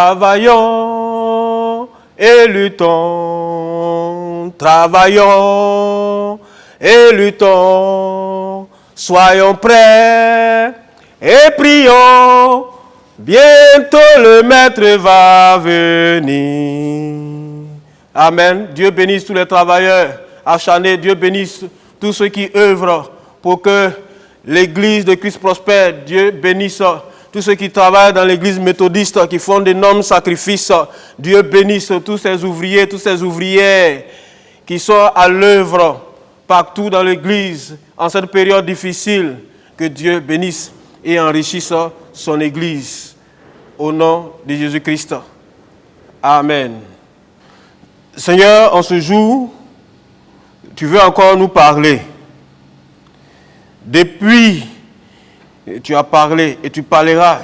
Travaillons et luttons, travaillons et luttons, soyons prêts et prions, bientôt le Maître va venir. Amen. Dieu bénisse tous les travailleurs acharnés, Dieu bénisse tous ceux qui œuvrent pour que l'Église de Christ prospère. Dieu bénisse tous ceux qui travaillent dans l'Église méthodiste, qui font d'énormes sacrifices. Dieu bénisse tous ces ouvriers, toutes ces ouvrières qui sont à l'œuvre partout dans l'Église en cette période difficile. Que Dieu bénisse et enrichisse son Église. Au nom de Jésus-Christ. Amen. Seigneur, en ce jour, tu veux encore nous parler. Depuis, tu as parlé et tu parleras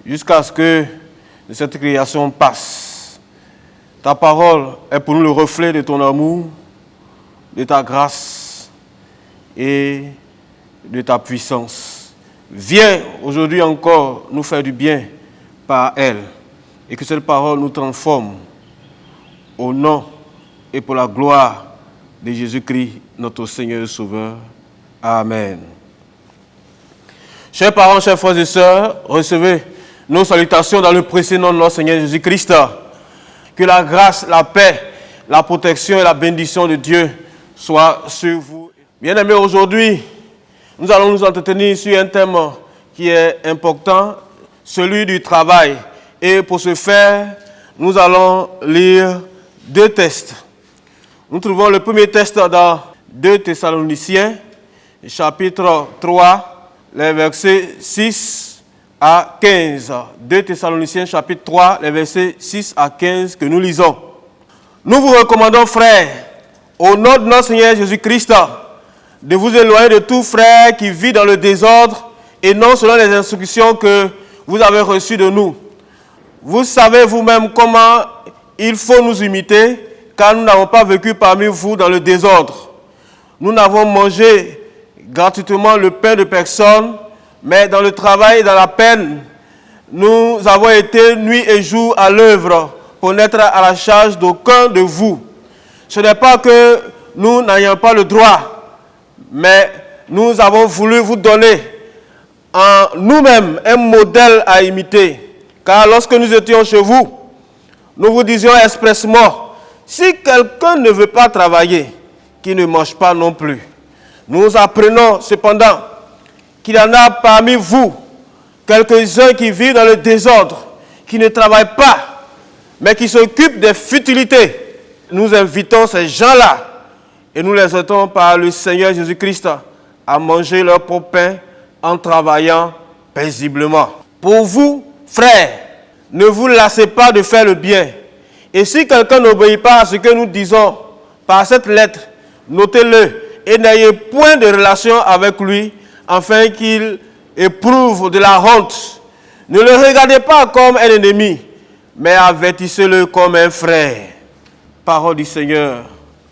jusqu'à ce que cette création passe. Ta parole est pour nous le reflet de ton amour, de ta grâce et de ta puissance. Viens aujourd'hui encore nous faire du bien par elle et que cette parole nous transforme au nom et pour la gloire de Jésus-Christ, notre Seigneur et Sauveur. Amen. Chers parents, chers frères et sœurs, recevez nos salutations dans le précieux nom de notre Seigneur Jésus-Christ. Que la grâce, la paix, la protection et la bénédiction de Dieu soient sur vous. Bien-aimés, aujourd'hui, nous allons nous entretenir sur un thème qui est important, celui du travail. Et pour ce faire, nous allons lire deux textes. Nous trouvons le premier texte dans 2 Thessaloniciens, chapitre 3, les versets 6 à 15. 2 Thessaloniciens, chapitre 3, les versets 6 à 15 que nous lisons. Nous vous recommandons, frères, au nom de notre Seigneur Jésus-Christ, de vous éloigner de tout frère qui vit dans le désordre et non selon les instructions que vous avez reçues de nous. Vous savez vous-même comment il faut nous imiter, car nous n'avons pas vécu parmi vous dans le désordre. Nous n'avons mangé gratuitement le pain de personne, mais dans le travail et dans la peine, nous avons été nuit et jour à l'œuvre pour n'être à la charge d'aucun de vous. Ce n'est pas que nous n'ayons pas le droit, mais nous avons voulu vous donner en nous-mêmes un modèle à imiter. Car lorsque nous étions chez vous, nous vous disions expressément, si quelqu'un ne veut pas travailler, qu'il ne mange pas non plus. Nous apprenons cependant qu'il y en a parmi vous quelques-uns qui vivent dans le désordre, qui ne travaillent pas, mais qui s'occupent des futilités. Nous invitons ces gens-là et nous les exhortons par le Seigneur Jésus-Christ à manger leur propre pain en travaillant paisiblement. Pour vous, frères, ne vous lassez pas de faire le bien. Et si quelqu'un n'obéit pas à ce que nous disons par cette lettre, notez-le et n'ayez point de relation avec lui, afin qu'il éprouve de la honte. Ne le regardez pas comme un ennemi, mais avertissez-le comme un frère. Parole du Seigneur.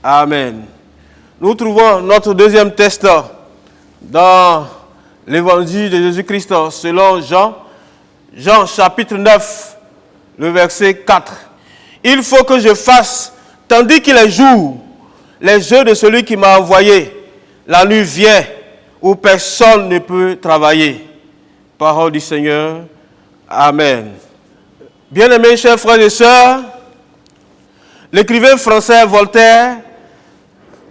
Amen. Nous trouvons notre deuxième texte dans l'évangile de Jésus-Christ selon Jean. Jean chapitre 9, le verset 4. Il faut que je fasse, tandis qu'il est jour, les œuvres de celui qui m'a envoyé. La nuit vient où personne ne peut travailler. Parole du Seigneur. Amen. Bien-aimés, chers frères et sœurs, l'écrivain français Voltaire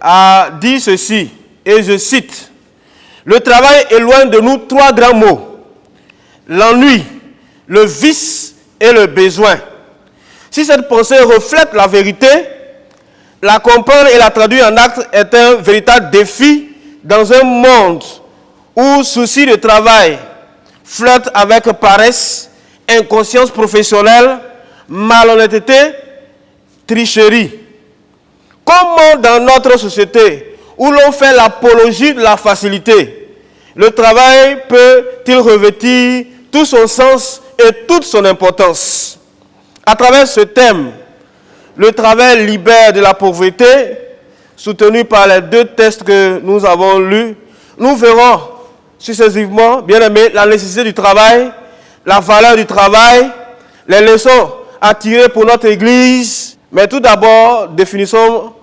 a dit ceci, et je cite, « Le travail éloigne de nous trois grands mots, l'ennui, le vice et le besoin. » Si cette pensée reflète la vérité, la comprendre et la traduire en actes est un véritable défi dans un monde où souci de travail flotte avec paresse, inconscience professionnelle, malhonnêteté, tricherie. Comment dans notre société où l'on fait l'apologie de la facilité, le travail peut-il revêtir tout son sens et toute son importance? À travers ce thème, le travail libère de la pauvreté, soutenu par les deux textes que nous avons lus, nous verrons successivement, bien aimés, la nécessité du travail, la valeur du travail, les leçons à tirer pour notre Église. Mais tout d'abord, définissons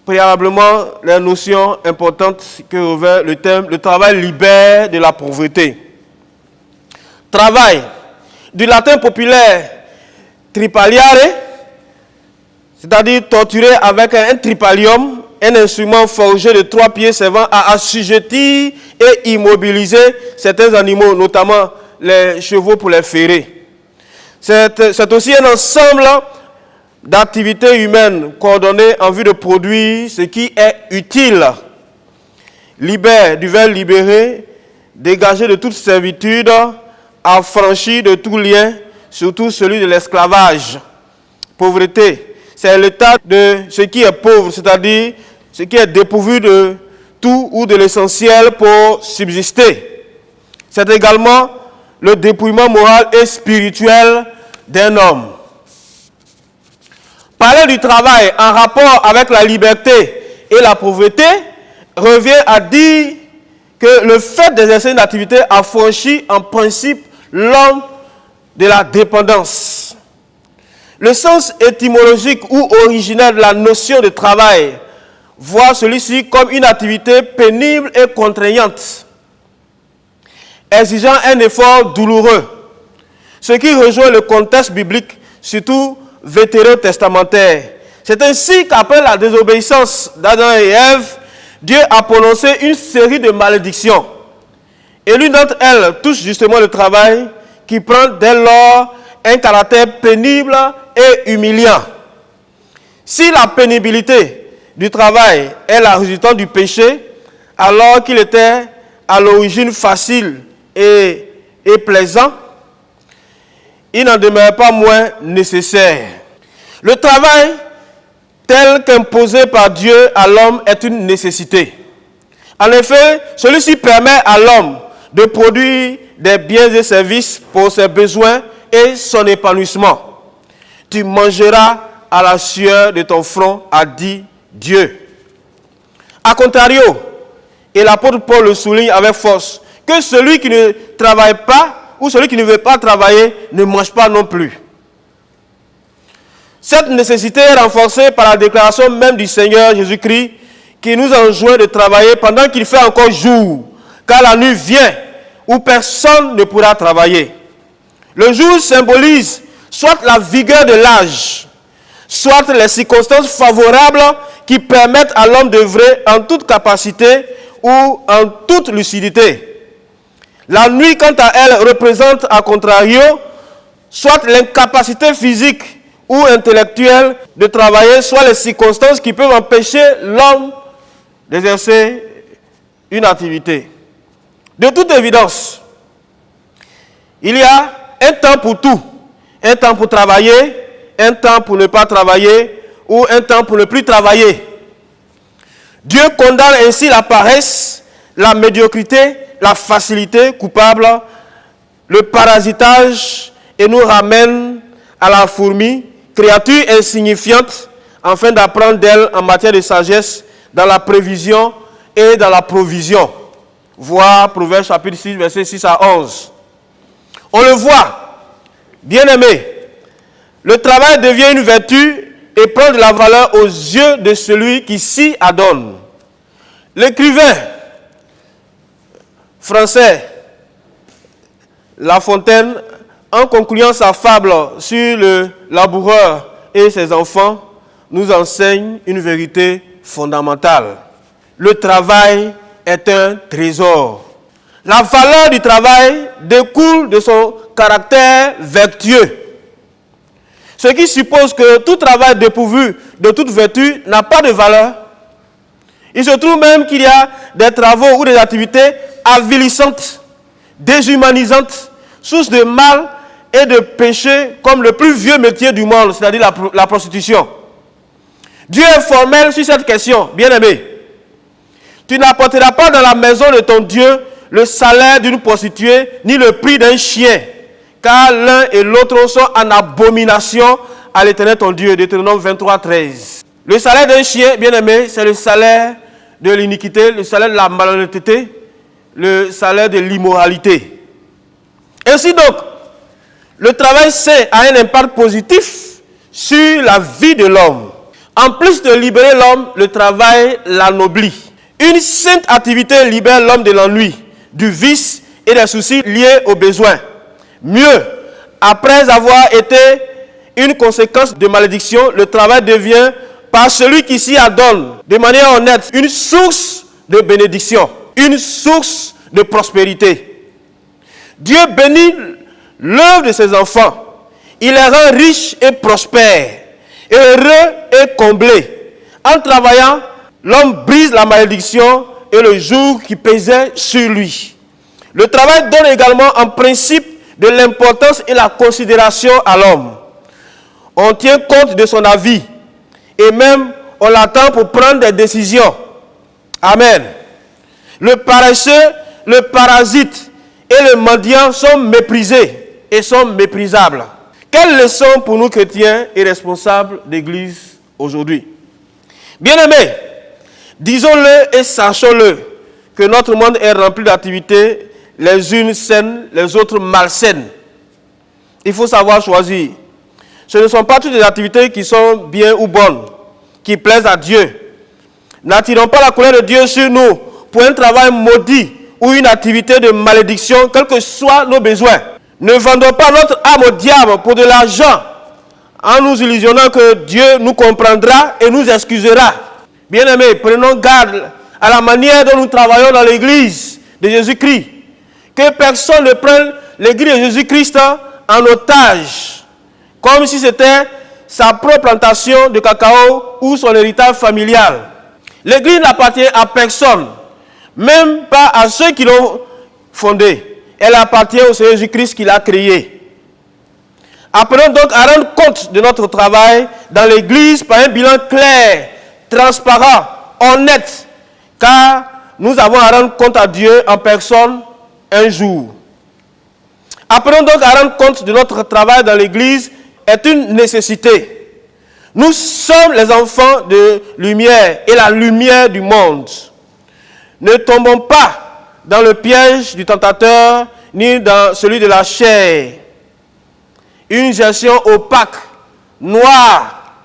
préalablement les notions importantes que revêt le thème. Le travail libère de la pauvreté. Travail, du latin populaire tripaliare, c'est-à-dire torturer avec un tripalium, un instrument forgé de 3 pieds servant à assujettir et immobiliser certains animaux, notamment les chevaux pour les ferrer. C'est aussi un ensemble d'activités humaines coordonnées en vue de produire ce qui est utile. Libère, du verbe libérer, dégager de toute servitude, affranchir de tout lien, surtout celui de l'esclavage. Pauvreté, c'est l'état de ce qui est pauvre, c'est-à-dire ce qui est dépourvu de tout ou de l'essentiel pour subsister. C'est également le dépouillement moral et spirituel d'un homme. Parler du travail en rapport avec la liberté et la pauvreté revient à dire que le fait d'exercer une activité affranchit en principe l'homme de la dépendance. Le sens étymologique ou originel de la notion de travail voit celui-ci comme une activité pénible et contraignante, exigeant un effort douloureux, ce qui rejoint le contexte biblique, surtout vétérotestamentaire. C'est ainsi qu'après la désobéissance d'Adam et Ève, Dieu a prononcé une série de malédictions. Et l'une d'entre elles touche justement le travail qui prend dès lors un caractère pénible et humiliant. Si la pénibilité du travail est la résultante du péché, alors qu'il était à l'origine facile et plaisant, il n'en demeure pas moins nécessaire. Le travail, tel qu'imposé par Dieu à l'homme, est une nécessité. En effet, celui-ci permet à l'homme de produire des biens et services pour ses besoins et son épanouissement. Tu mangeras à la sueur de ton front, a dit Dieu. A contrario, et l'apôtre Paul le souligne avec force, que celui qui ne travaille pas ou celui qui ne veut pas travailler ne mange pas non plus. Cette nécessité est renforcée par la déclaration même du Seigneur Jésus-Christ qui nous enjoint de travailler pendant qu'il fait encore jour, car la nuit vient où personne ne pourra travailler. Le jour symbolise soit la vigueur de l'âge, soit les circonstances favorables qui permettent à l'homme d'œuvrer en toute capacité ou en toute lucidité. La nuit, quant à elle, représente, à contrario, soit l'incapacité physique ou intellectuelle de travailler, soit les circonstances qui peuvent empêcher l'homme d'exercer une activité. De toute évidence, il y a un temps pour tout. Un temps pour travailler, un temps pour ne pas travailler, ou un temps pour ne plus travailler. Dieu condamne ainsi la paresse, la médiocrité, la facilité coupable, le parasitage, et nous ramène à la fourmi, créature insignifiante, afin d'apprendre d'elle en matière de sagesse, dans la prévision et dans la provision. Voir Proverbes chapitre 6, versets 6 à 11. On le voit, bien-aimé, le travail devient une vertu et prend de la valeur aux yeux de celui qui s'y adonne. L'écrivain français La Fontaine, en concluant sa fable sur le laboureur et ses enfants, nous enseigne une vérité fondamentale. Le travail est un trésor. La valeur du travail découle de son caractère vertueux. Ce qui suppose que tout travail dépourvu de toute vertu n'a pas de valeur. Il se trouve même qu'il y a des travaux ou des activités avilissantes, déshumanisantes, source de mal et de péché, comme le plus vieux métier du monde, c'est-à-dire la prostitution. Dieu est formel sur cette question, bien-aimé. Tu n'apporteras pas dans la maison de ton Dieu le salaire d'une prostituée, ni le prix d'un chien, car l'un et l'autre sont en abomination à l'Éternel ton Dieu. Deutéronome 23, 13. Le salaire d'un chien, bien-aimé, c'est le salaire de l'iniquité, le salaire de la malhonnêteté, le salaire de l'immoralité. Ainsi donc, le travail sain a un impact positif sur la vie de l'homme. En plus de libérer l'homme, le travail l'anoblit. Une sainte activité libère l'homme de l'ennui, du vice et des soucis liés aux besoins. Mieux, après avoir été une conséquence de malédiction, le travail devient, par celui qui s'y adonne de manière honnête, une source de bénédiction, une source de prospérité. Dieu bénit l'œuvre de ses enfants. Il les rend riches et prospères, heureux et comblés. En travaillant, l'homme brise la malédiction et le joug qui pesait sur lui. Le travail donne également en principe de l'importance et la considération à l'homme. On tient compte de son avis et même on l'attend pour prendre des décisions. Amen. Le paresseux, le parasite et le mendiant sont méprisés et sont méprisables. Quelle leçon pour nous chrétiens et responsables d'église aujourd'hui? Bien-aimés, disons-le et sachons-le que notre monde est rempli d'activités, les unes saines, les autres malsaines. Il faut savoir choisir. Ce ne sont pas toutes les activités qui sont bien ou bonnes, qui plaisent à Dieu. N'attirons pas la colère de Dieu sur nous pour un travail maudit ou une activité de malédiction, quels que soient nos besoins. Ne vendons pas notre âme au diable pour de l'argent, en nous illusionnant que Dieu nous comprendra et nous excusera. Bien-aimés, prenons garde à la manière dont nous travaillons dans l'église de Jésus-Christ. Que personne ne prenne l'église de Jésus-Christ en otage, comme si c'était sa propre plantation de cacao ou son héritage familial. L'église n'appartient à personne, même pas à ceux qui l'ont fondée. Elle appartient au Seigneur Jésus-Christ qui l'a créée. Apprenons donc à rendre compte de notre travail dans l'église par un bilan clair, transparent, honnête, car nous avons à rendre compte à Dieu en personne un jour. Apprenons donc à rendre compte de notre travail dans l'église est une nécessité. Nous sommes les enfants de lumière et la lumière du monde. Ne tombons pas dans le piège du tentateur, ni dans celui de la chair. Une gestion opaque, noire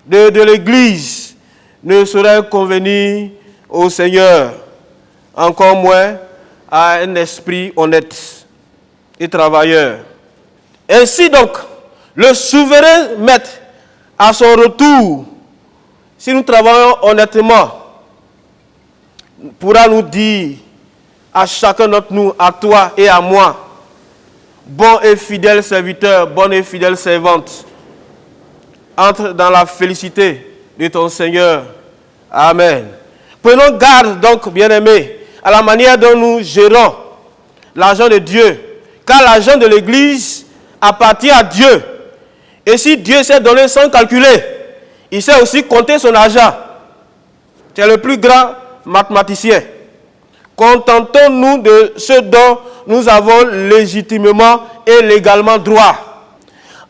de l'église ne saurait convenir au Seigneur, encore moins à un esprit honnête et travailleur. Ainsi donc, le souverain maître, à son retour, si nous travaillons honnêtement, pourra nous dire à chacun d'entre nous, à toi et à moi, bon et fidèle serviteur, bonne et fidèle servante, entre dans la félicité de ton Seigneur. Amen. Prenons garde donc, bien-aimés, à la manière dont nous gérons l'argent de Dieu, car l'argent de l'Église appartient à Dieu. Et si Dieu sait donner sans calculer, il sait aussi compter son argent. C'est le plus grand mathématicien. Contentons-nous de ce dont nous avons légitimement et légalement droit.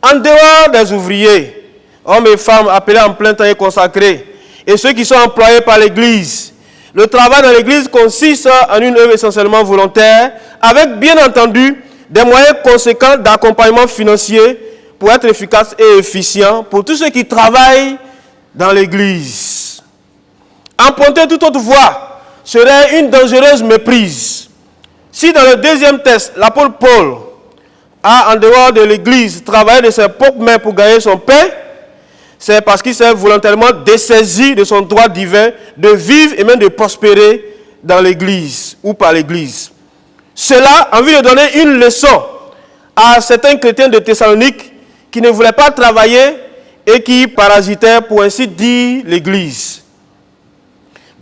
En dehors des ouvriers, hommes et femmes appelés en plein temps et consacrés, et ceux qui sont employés par l'Église, le travail dans l'Église consiste en une œuvre essentiellement volontaire, avec bien entendu des moyens conséquents d'accompagnement financier pour être efficace et efficient pour tous ceux qui travaillent dans l'Église. Emprunter toute autre voie serait une dangereuse méprise. Si dans le deuxième texte, l'apôtre Paul a, en dehors de l'Église, travaillé de ses propres mains pour gagner son pain, c'est parce qu'il s'est volontairement dessaisi de son droit divin de vivre et même de prospérer dans l'Église ou par l'Église. Cela en vue de donner une leçon à certains chrétiens de Thessalonique qui ne voulaient pas travailler et qui parasitaient, pour ainsi dire, l'Église.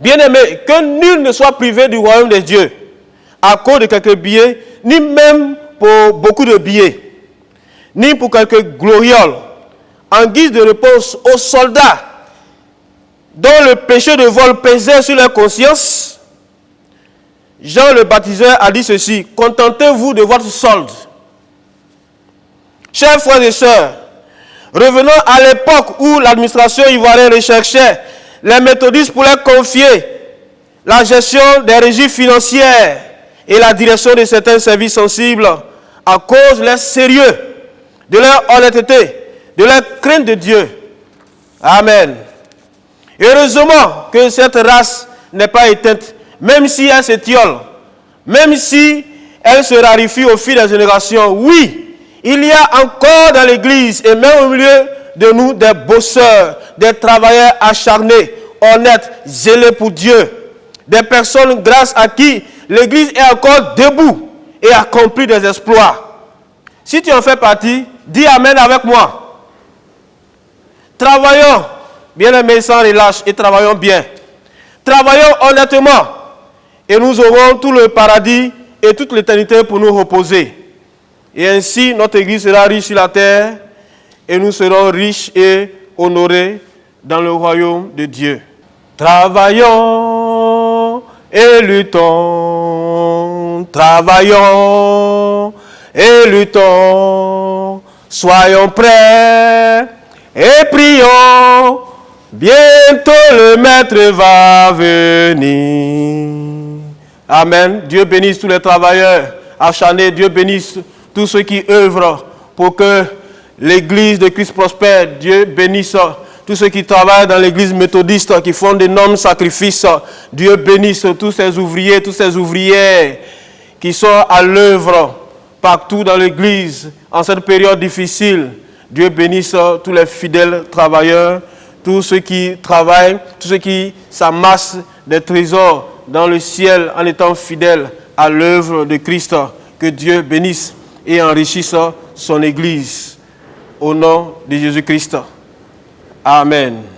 Bien-aimés, que nul ne soit privé du royaume des dieux à cause de quelques billets, ni même pour beaucoup de billets, ni pour quelques glorioles, en guise de réponse aux soldats dont le péché de vol pesait sur leur conscience. Jean le baptiseur a dit ceci: contentez-vous de votre solde. Chers frères et sœurs, revenons à l'époque où l'administration ivoirienne recherchait les méthodistes pour leur confier la gestion des régies financières et la direction de certains services sensibles à cause de leur sérieux de leur honnêteté, de leur crainte de Dieu. Amen. Et heureusement que cette race n'est pas éteinte, même si elle s'étiole, même si elle se raréfie au fil des générations. Oui, il y a encore dans l'Église et même au milieu de nous des bosseurs, des travailleurs acharnés, honnêtes, zélés pour Dieu, des personnes grâce à qui l'Église est encore debout et accomplit des exploits. Si tu en fais partie, dis Amen avec moi. Travaillons, bien-aimés, sans relâche et travaillons bien. Travaillons honnêtement et nous aurons tout le paradis et toute l'éternité pour nous reposer. Et ainsi, notre Église sera riche sur la terre et nous serons riches et honorés dans le royaume de Dieu. Travaillons et luttons, travaillons et luttons, soyons prêts et prions, bientôt le Maître va venir. Amen. Dieu bénisse tous les travailleurs acharnés, Dieu bénisse tous ceux qui œuvrent pour que l'Église de Christ prospère. Dieu bénisse tous ceux qui travaillent dans l'Église méthodiste, qui font d'énormes sacrifices. Dieu bénisse tous ces ouvriers, toutes ces ouvrières qui sont à l'œuvre partout dans l'Église en cette période difficile. Dieu bénisse tous les fidèles travailleurs, tous ceux qui travaillent, tous ceux qui s'amassent des trésors dans le ciel en étant fidèles à l'œuvre de Christ. Que Dieu bénisse et enrichisse son Église. Au nom de Jésus-Christ. Amen.